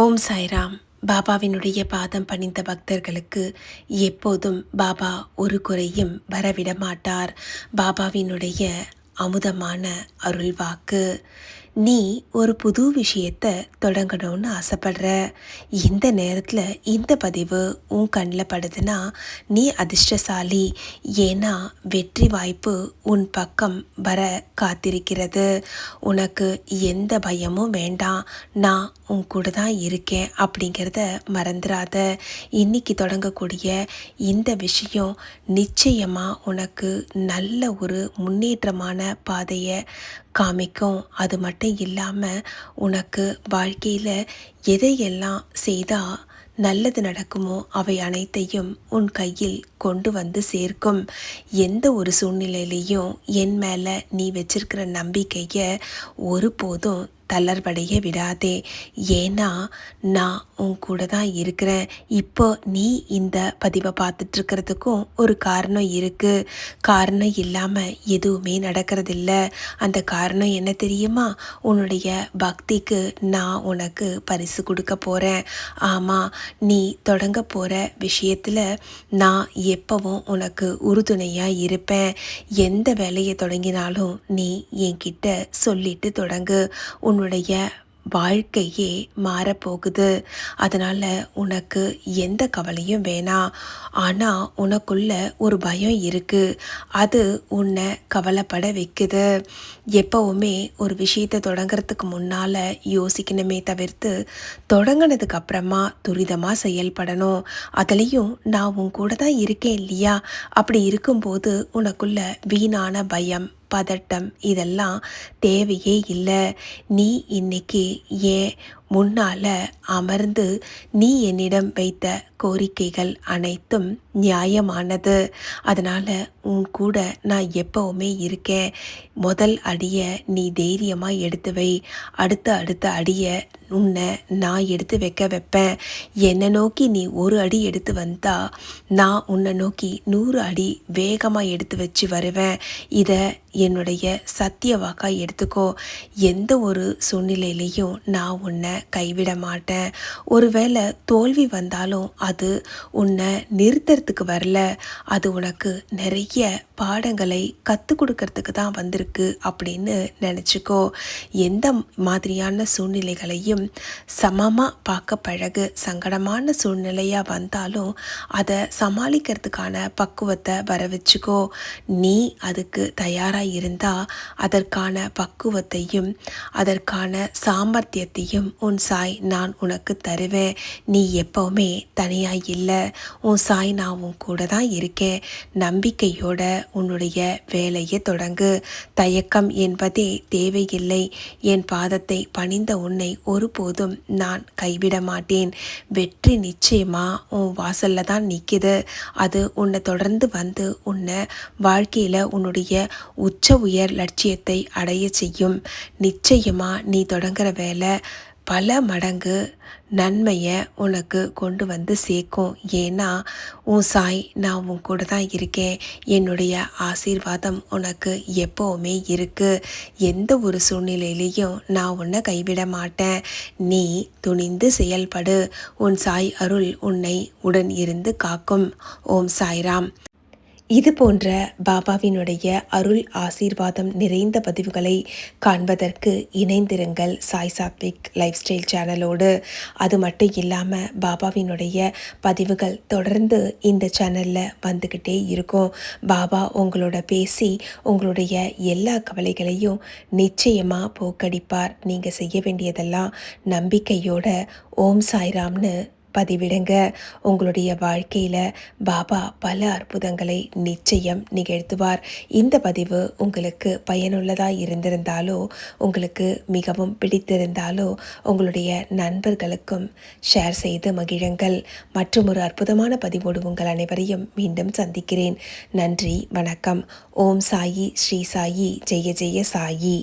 ஓம் சாய்ராம். பாபாவினுடைய பாதம் பணிந்த பக்தர்களுக்கு எப்போதும் பாபா ஒரு குறையும் வரவிட மாட்டார். பாபாவினுடைய அமுதமான அருள்வாக்கு. நீ ஒரு புது விஷயத்தை தொடங்கணும்னு ஆசைப்படுற இந்த நேரத்தில் இந்த பதிவு உன் கண்ணில் படுதுன்னா நீ அதிர்ஷ்டசாலி. ஏன்னா வெற்றி வாய்ப்பு உன் பக்கம் வர காத்திருக்கிறது. உனக்கு எந்த பயமும் வேண்டாம், நான் உன் கூட தான் இருக்கேன் அப்படிங்கிறத மறந்துடாத. இன்னைக்கு தொடங்கக்கூடிய இந்த விஷயம் நிச்சயமாக உனக்கு நல்ல ஒரு முன்னேற்றமான பாதையை காமிக்கும். அது மட்டும் இல்லாமல் உனக்கு வாழ்க்கையில் எதையெல்லாம் செய்தால் நல்லது நடக்குமோ அவை அனைத்தையும் உன் கையில் கொண்டு வந்து சேர்க்கும். எந்த ஒரு சூழ்நிலையிலையும் என் மேலே நீ வச்சிருக்கிற நம்பிக்கையை ஒருபோதும் தளர்வடைய விடாதே. ஏன்னா நான் உன் கூட தான் இருக்கிறேன். இப்போ நீ இந்த பதிவை பார்த்துட்ருக்கிறதுக்கும் ஒரு காரணம் இருக்குது. காரணம் இல்லாமல் எதுவுமே நடக்கிறதில்ல. அந்த காரணம் என்ன தெரியுமா? உன்னுடைய பக்திக்கு நான் உனக்கு பரிசு கொடுக்க போகிறேன். ஆமாம், நீ தொடங்க போகிற விஷயத்தில் நான் எப்பவும் உனக்கு உறுதுணையாக இருப்பேன். எந்த வேலையை தொடங்கினாலும் நீ என்கிட்ட சொல்லிட்டு தொடங்கு. உன்னுடைய வாழ்க்கையே மாறப்போகுது. அதனால் உனக்கு எந்த கவலையும் வேணாம். ஆனால் உனக்குள்ள ஒரு பயம் இருக்குது, அது உன்னை கவலைப்பட வைக்குது. எப்போவுமே ஒரு விஷயத்தை தொடங்கிறதுக்கு முன்னால் யோசிக்கணுமே தவிர்த்து தொடங்கினதுக்கு அப்புறமா துரிதமாக செயல்படணும். அதுலேயும் நான் உன் கூட தான் இருக்கேன் இல்லையா? அப்படி இருக்கும்போது உனக்குள்ள வீணான பயம், பதட்டம் இதெல்லாம் தேவையே இல்லை. நீ இன்னைக்கு ஏன் முன்னால் அமர்ந்து நீ என்னிடம் வைத்த கோரிக்கைகள் அனைத்தும் நியாயமானது. அதனால் உன் கூட நான் எப்போவுமே இருக்கேன். முதல் அடியை நீ தைரியமாக எடுத்து வை. அடுத்த அடியை உன்னை நான் எடுத்து வைப்பேன். என்னை நோக்கி நீ ஒரு அடி எடுத்து வந்தா நான் உன்னை நோக்கி 100 அடி வேகமாக எடுத்து வச்சு வருவேன். இதை என்னுடைய சத்திய வாக்காக எடுத்துக்கோ. எந்த ஒரு சூழ்நிலையிலையும் நான் உன்னை கைவிட மாட்டேன். ஒருவேளை தோல்வி வந்தாலும் அது உன்னை நிறுத்துறதுக்கு வரல, அது உனக்கு நிறைய பாடங்களை கற்றுக் கொடுக்கறதுக்கு தான் வந்திருக்கு அப்படின்னு நினச்சிக்கோ. எந்த மாதிரியான சூழ்நிலைகளையும் சமமாக பார்க்க பழகு. சங்கடமான சூழ்நிலையாக வந்தாலும் அதை சமாளிக்கிறதுக்கான பக்குவத்தை வர வச்சுக்கோ. நீ அதுக்கு தயாராக இருந்தால் அதற்கான பக்குவத்தையும் அதற்கான சாமர்த்தியத்தையும் உன் சாய் நான் உனக்கு தருவேன். நீ எப்போவுமே தனியாக இல்லை. உன் சாய் நான் உன் கூட தான் இருக்கேன். நம்பிக்கையோட உன்னுடைய வேலையை தொடங்கு. தயக்கம் என்பதே தேவையில்லை. என் பாதத்தை பணிந்த உன்னை ஒருபோதும் நான் கைவிட மாட்டேன். வெற்றி நிச்சயமாக உன் வாசலில் தான் நிற்கிது. அது உன்னை தொடர்ந்து வந்து உன்னை வாழ்க்கையில் உன்னுடைய உச்ச உயர் லட்சியத்தை அடைய செய்யும். நிச்சயமாக நீ தொடங்குற வேலை பல மடங்கு நன்மையை உனக்கு கொண்டு வந்து சேர்க்கும். ஏன்னா உன் சாய் நான் உன் கூட தான் இருக்கேன். என்னுடைய ஆசீர்வாதம் உனக்கு எப்போவுமே இருக்குது. எந்த ஒரு சூழ்நிலையிலையும் நான் உன்னை கைவிட மாட்டேன். நீ துணிந்து செயல்படு. உன் சாய் அருள் உன்னை உடன் இருந்து காக்கும். ஓம் சாய்ராம். இது போன்ற பாபாவினுடைய அருள் ஆசீர்வாதம் நிறைந்த பதிவுகளை காண்பதற்கு இணைந்திருங்கள் சாய் சாத்விக் லைஃப் ஸ்டைல் சேனலோடு. அது மட்டும் இல்லாமல் பாபாவினுடைய பதிவுகள் தொடர்ந்து இந்த சேனலில் வந்துக்கிட்டே இருக்கும். பாபா உங்களோட பேசி உங்களுடைய எல்லா கவலைகளையும் நிச்சயமாக போக்கடிப்பார். நீங்கள் செய்ய வேண்டியதெல்லாம் நம்பிக்கையோட ஓம் சாய்ராம்னு பதிவிடுங்க. உங்களுடைய வாழ்க்கையில் பாபா பல அற்புதங்களை நிச்சயம் நிகழ்த்துவார். இந்த பதிவு உங்களுக்கு பயனுள்ளதாக இருந்திருந்தாலோ, உங்களுக்கு மிகவும் பிடித்திருந்தாலோ உங்களுடைய நண்பர்களுக்கும் ஷேர் செய்து மகிழுங்கள். மற்றும் ஒரு அற்புதமான பதிவோடு உங்கள் அனைவரையும் மீண்டும் சந்திக்கிறேன். நன்றி, வணக்கம். ஓம் சாயி, ஸ்ரீ சாயி, ஜெய ஜெய சாயி.